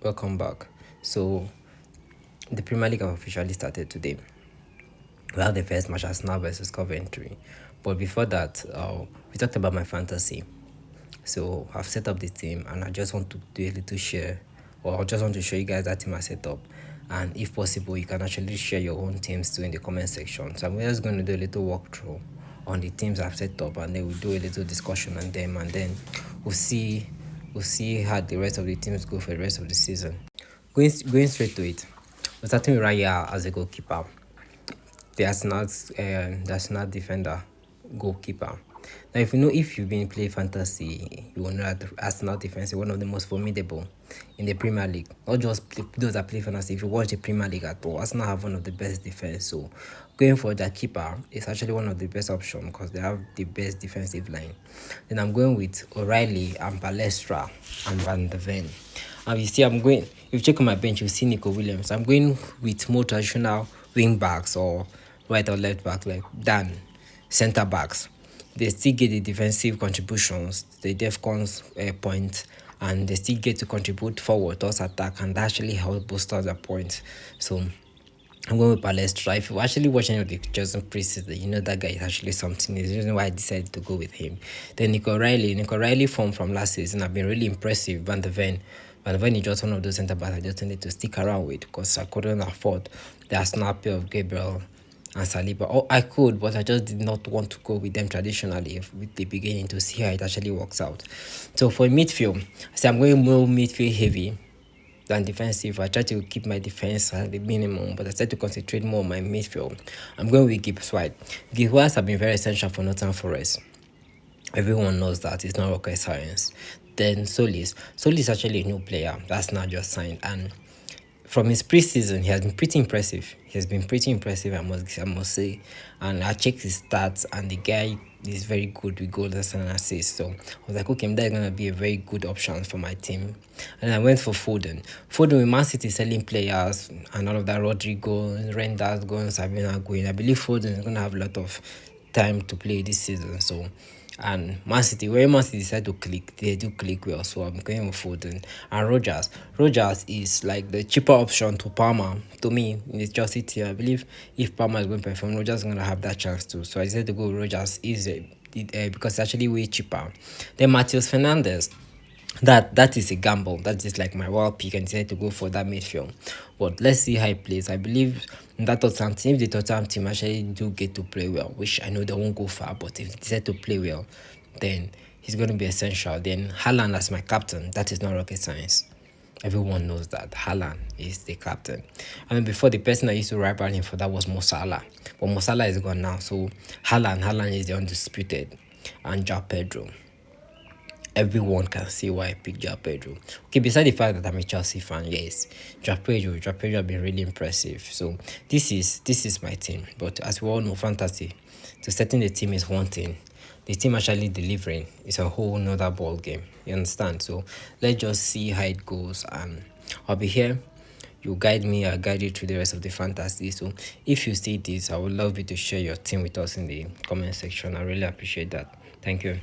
Welcome back. So, the Premier League have officially started today. We have the first match, Arsenal versus Coventry. But before that, we talked about my fantasy. So, I've set up the team and I just want to do a little share, or I just want to show you guys that team I set up. And if possible, you can actually share your own teams too in the comment section. So, I'm just going to do a little walkthrough on the teams I've set up, and then we'll do a little discussion on them, and then we'll see how the rest of the teams go for the rest of the season. Going straight to it, we're starting with Raya as a goalkeeper. The Arsenal defender, goalkeeper. Now, if you've been playing fantasy, you will know that the Arsenal defense is one of the most formidable in the Premier League. Not just those that play fantasy. If you watch the Premier League at all, Arsenal have one of the best defense. So, going for their keeper is actually one of the best options because they have the best defensive line. Then I'm going with O'Reilly and Palestra and Van de Ven. And you see, if you check on my bench, you see Nico Williams. I'm going with more traditional wing backs or right or left back than centre backs. They still get the defensive contributions, the defcons points, and they still get to contribute forward towards attack, and that actually help boost up their points. So I'm going with Palestra. If you actually watch any of the pictures in preseason, you know that guy is actually something. It's the reason why I decided to go with him. Then Nico Riley form from last season have been really impressive. Van de Ven is just one of those centre backs I just needed to stick around with because I couldn't afford the Arsenal pair of Gabriel and Saliba. Oh, I could, but I just did not want to go with them traditionally with the beginning to see how it actually works out. So for midfield, I'm going more midfield heavy than defensive. I try to keep my defense at the minimum, but I try to concentrate more on my midfield. I'm going with Gibbs White. Gibbs White have been very essential for Nottingham Forest. Everyone knows that it's not rocket science. Then Solis is actually a new player that's not just signed, and from his preseason, he has been pretty impressive. I must say. And I checked his stats, and the guy is very good with goals and assists. So I was like, okay, that's gonna be a very good option for my team. And I went for Foden. Foden with Man City selling players and all of that. Rodrigo, Renders going, Sabina going. I believe Foden is gonna have a lot of time to play this season. So. And Man City, where Man City decide to click, they do click well. So I'm going with Foden. And Rogers is like the cheaper option to Palmer. To me, in the Chelsea team, I believe if Palmer is going to perform, Rogers is going to have that chance too. So I decided to go with Rogers because it's actually way cheaper. Then Matheus Fernandes. That is a gamble. That is like my wild pick, and decided to go for that midfield. But let's see how he plays. I believe in that Tottenham team, if the Tottenham team actually do get to play well, which I know they won't go far, but if they decide to play well, then he's going to be essential. Then Haaland as my captain, that is not rocket science. Everyone knows that Haaland is the captain. I mean, before, the person I used to rival him for that was Mo Salah, but Mo Salah is gone now. So Haaland is the undisputed, and João Pedro. Everyone can see why I picked João Pedro. Okay, beside the fact that I'm a Chelsea fan, yes, João Pedro have been really impressive. So this is my team. But as we all know, fantasy, so setting the team is one thing. The team actually delivering is a whole nother ball game. You understand? So let's just see how it goes. I'll be here. You guide me, I'll guide you through the rest of the fantasy. So if you see this, I would love you to share your team with us in the comment section. I really appreciate that. Thank you.